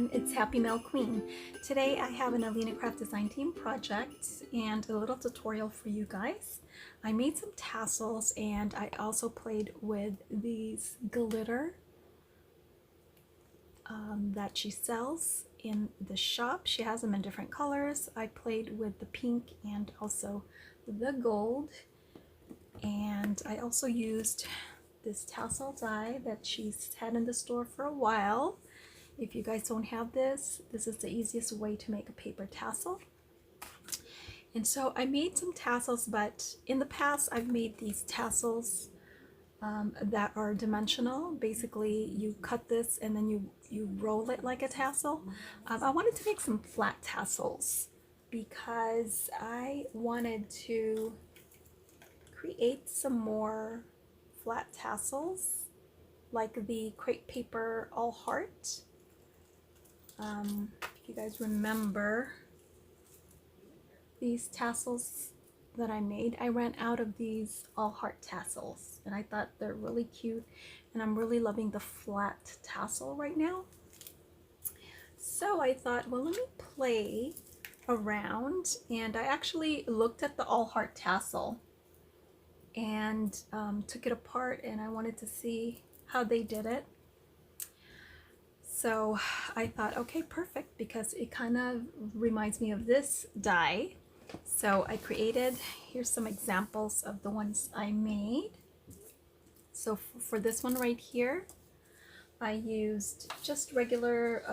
everyone, it's Happymailqueen. Today I have an Alina craft design team project and a little tutorial for you guys. I made some tassels and I also played with these glitter that she sells in the shop. She has them in different colors. I played with the pink and also the gold, and I also used this Tassel Die that she's had in the store for a while. If you guys don't have this, this is the easiest way to make a paper tassel. And so I made some tassels, but in the past I've made these tassels that are dimensional. Basically you cut this and then you roll it like a tassel. I wanted to make some flat tassels because I wanted to create some more flat tassels like the crepe paper all heart. If you guys remember these tassels that I made, I ran out of these all heart tassels and I thought they're really cute, and I'm really loving the flat tassel right now. So I thought, well, let me play around, and I actually looked at the all heart tassel and took it apart, and I wanted to see how they did it. So I thought, okay, perfect, because it kind of reminds me of this die. So I created, here's some examples of the ones I made. So for this one right here, I used just regular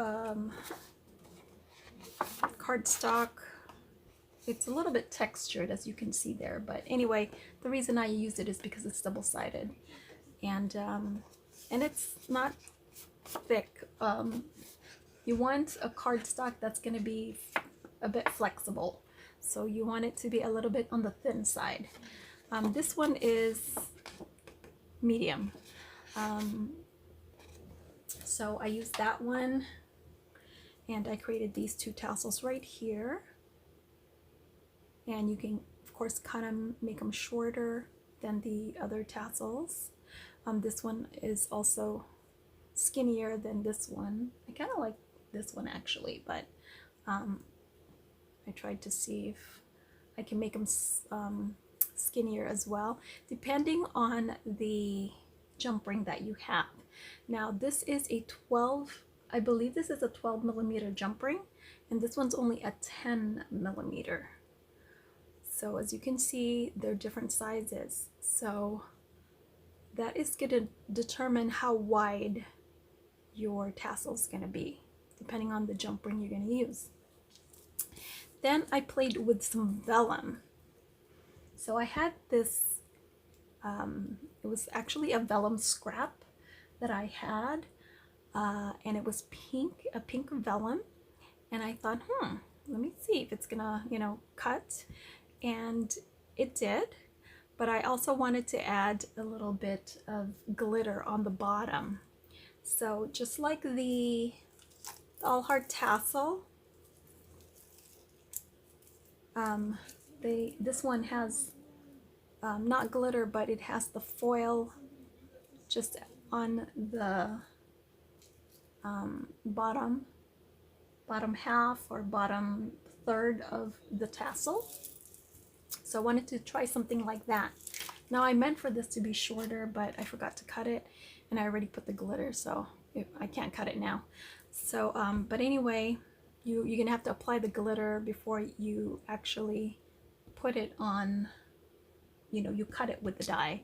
cardstock. It's a little bit textured, as you can see there, but anyway, the reason I used it is because it's double-sided, and it's not thick. You want a cardstock that's going to be a bit flexible, so you want it to be a little bit on the thin side. This one is medium, so I used that one, and I created these two tassels right here. And you can of course kind of make them shorter than the other tassels. This one is also skinnier than this one. I kind of like this one actually, but I tried to see if I can make them skinnier as well, depending on the jump ring that you have. Now this is a 12, I believe this is a 12 millimeter jump ring, and this one's only a 10 millimeter. So as you can see, they're different sizes. So that is going to determine how wide your tassel is going to be, depending on the jump ring you're going to use. Then I played with some vellum. So I had this, it was actually a vellum scrap that I had, and it was pink, a pink vellum. And I thought, let me see if it's gonna, cut. And it did, but I also wanted to add a little bit of glitter on the bottom. So just like the all heart tassel, this one has not glitter, but it has the foil just on the bottom half or bottom third of the tassel. So I wanted to try something like that. Now I meant for this to be shorter, but I forgot to cut it, and I already put the glitter, so I can't cut it now. So but anyway, you're gonna have to apply the glitter before you actually put it on, you cut it with the die,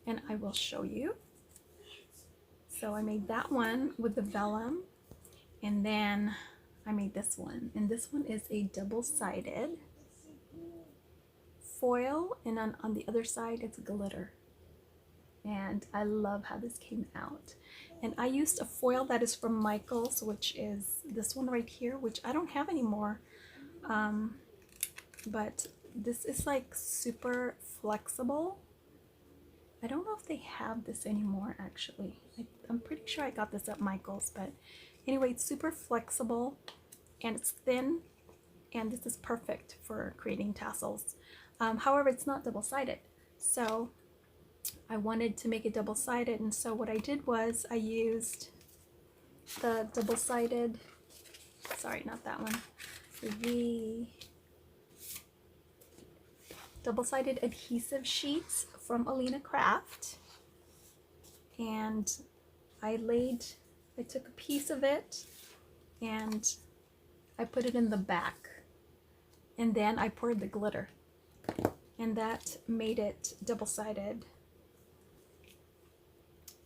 and I will show you. So I made that one with the vellum, and then I made this one, and this one is a double-sided foil, and on the other side it's glitter, and I love how this came out. And I used a foil that is from Michael's, which is this one right here, which I don't have anymore, but this is like super flexible. I don't know if they have this anymore actually. I'm pretty sure I got this at Michael's, but anyway, it's super flexible and it's thin, and this is perfect for creating tassels. However, it's not double-sided, so I wanted to make it double-sided, and so what I did was I used the double-sided sorry, not that one, the double-sided adhesive sheets from Alina Craft. And I took a piece of it and I put it in the back, and then I poured the glitter, and that made it double-sided,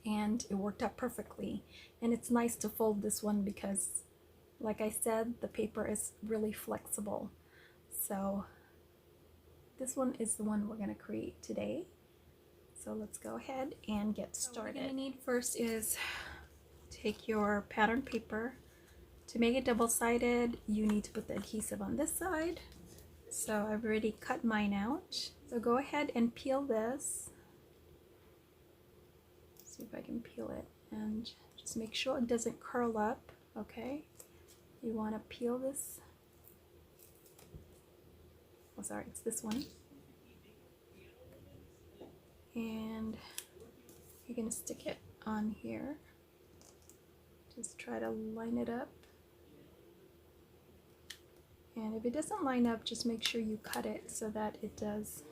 and it worked out perfectly. And it's nice to fold this one because, like I said, the paper is really flexible. So this one is the one we're going to create today. So let's go ahead and get started. What you're going to need first is take your pattern paper. To make it double-sided, you need to put the adhesive on this side. So I've already cut mine out. So go ahead and peel this. See if I can peel it, and just make sure it doesn't curl up, okay? You want to peel this. Oh, sorry, it's this one. And you're going to stick it on here. Just try to line it up. And if it doesn't line up, just make sure you cut it so that it does.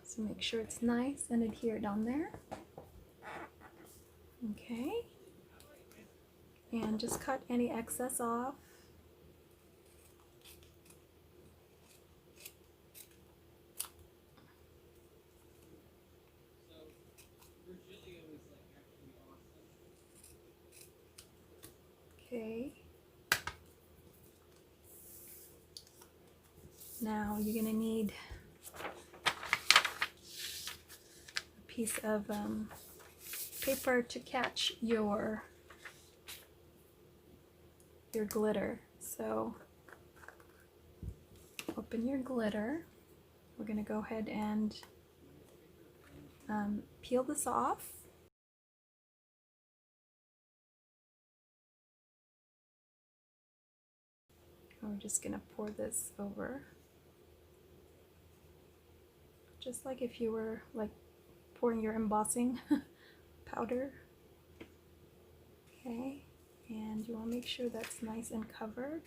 So make sure it's nice and adhered on there. Okay. And just cut any excess off. Okay. Now you're going to need a piece of paper to catch your glitter. So open your glitter. We're going to go ahead and peel this off. And we're just going to pour this over. Just like if you were like pouring your embossing powder. Okay, and you want to make sure that's nice and covered.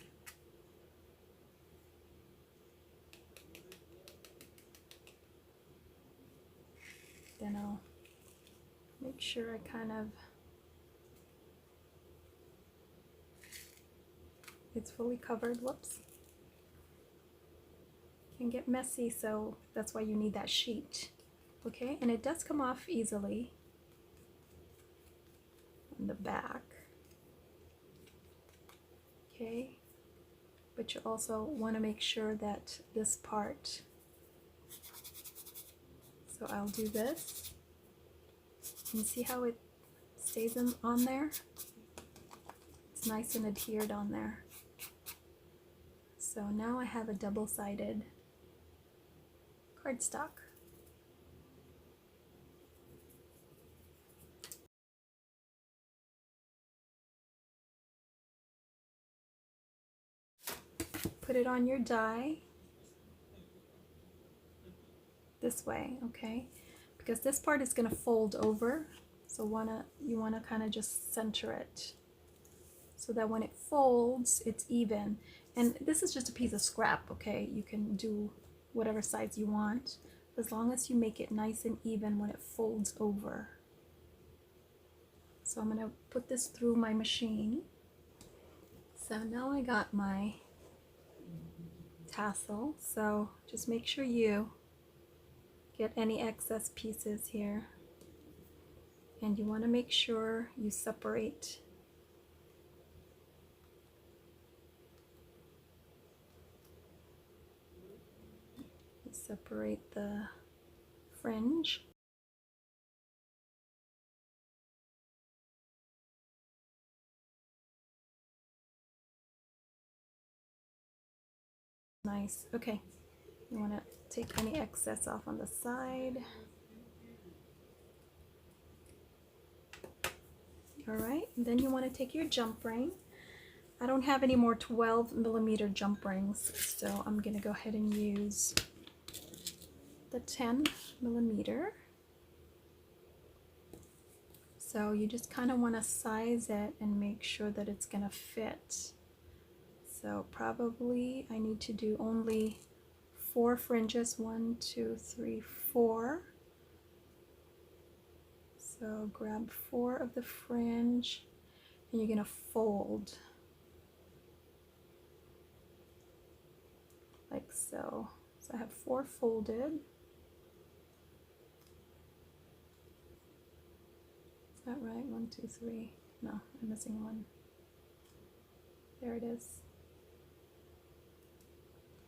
Then I'll make sure I kind of, it's fully covered. Whoops. Can get messy, so that's why you need that sheet. Okay, and it does come off easily on the back. Okay, but you also want to make sure that this part, so I'll do this, and see how it stays on there? It's nice and adhered on there. So now I have a double-sided cardstock. Put it on your die this way, okay? Because this part is going to fold over, so you want to kind of just center it so that when it folds, it's even. And this is just a piece of scrap, okay? You can do whatever size you want, as long as you make it nice and even when it folds over. So I'm going to put this through my machine. So now I got my tassel, so just make sure you get any excess pieces here, and you want to make sure you separate the fringe. Nice. Okay, you want to take any excess off on the side. All right, and then you want to take your jump ring. I don't have any more 12mm jump rings, so I'm going to go ahead and use the 10mm. So you just kind of want to size it and make sure that it's going to fit. So probably I need to do only 4 fringes, 1, 2, 3, 4. So grab 4 of the fringe and you're going to fold like so. So I have 4 folded. Is that right? 1, 2, 3. No, I'm missing one. There it is.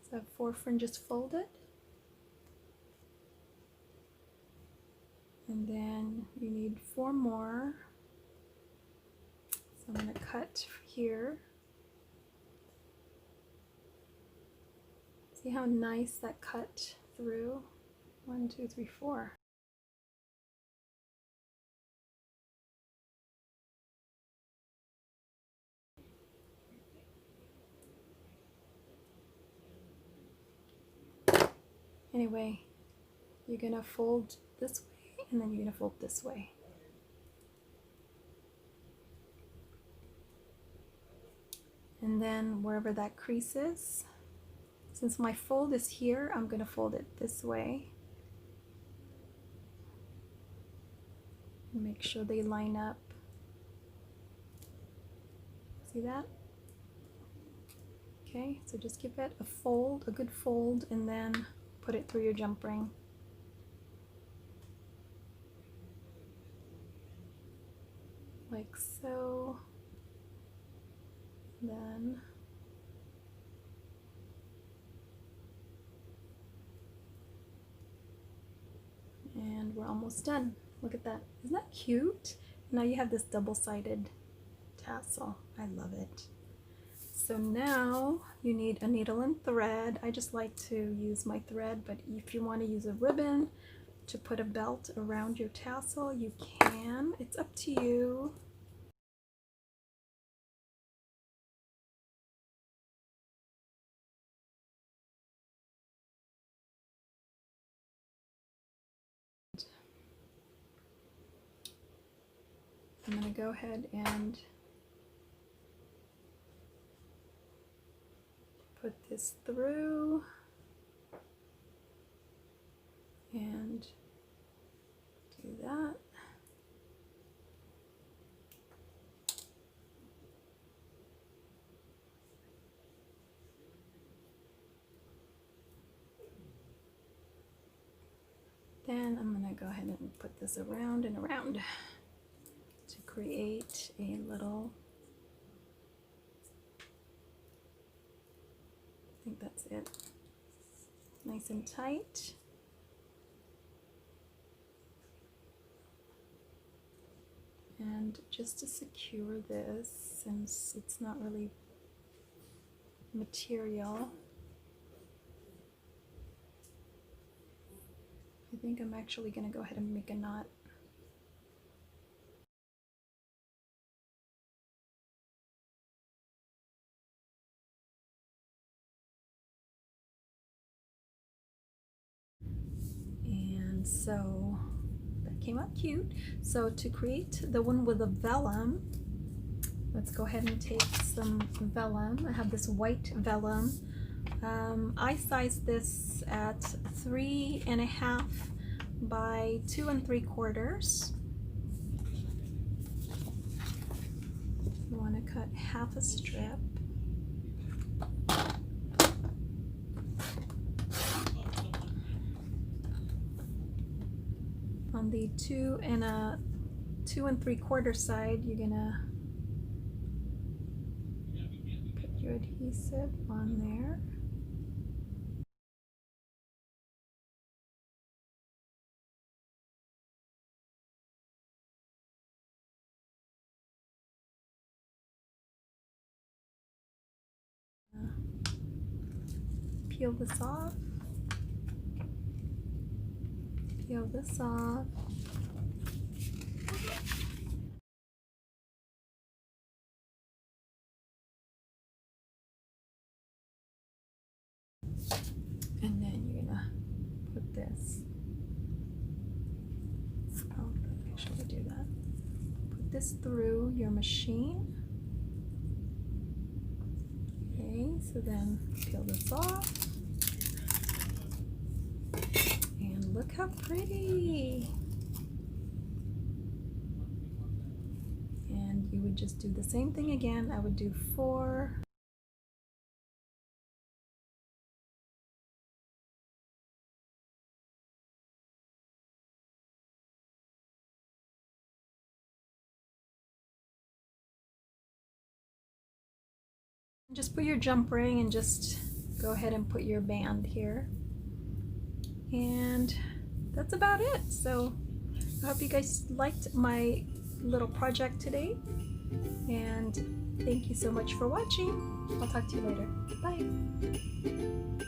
So I have 4 fringes folded. And then you need 4 more. So I'm going to cut here. See how nice that cut through? 1, 2, 3, 4. Anyway, you're going to fold this way and then you're going to fold this way. And then wherever that crease is, since my fold is here, I'm going to fold it this way. Make sure they line up. See that? Okay, so just give it a fold, a good fold, and then put it through your jump ring. Like so. Then and we're almost done. Look at that. Isn't that cute? Now you have this double-sided tassel. I love it. So now you need a needle and thread. I just like to use my thread, but if you want to use a ribbon to put a belt around your tassel, you can. It's up to you. I'm going to go ahead and put this through and do that. Then I'm going to go ahead and put this around and around to create a little, I think that's it, nice and tight. And just to secure this, since it's not really material, I think I'm actually going to go ahead and make a knot. And so that came out cute. So to create the one with the vellum, let's go ahead and take some vellum. I have this white vellum. I sized this at 3.5 by 2 3/4. You want to cut half a strip. On the 2 3/4 side, you're gonna put your adhesive on there. Peel this off. Peel this off. And then you're gonna put this. Oh, actually do that. this through your machine. Okay, so then peel this off. And look how pretty. And you would just do the same thing again. I would do 4. Just put your jump ring and just go ahead and put your band here. And that's about it. So I hope you guys liked my little project today. And thank you so much for watching. I'll talk to you later. Bye.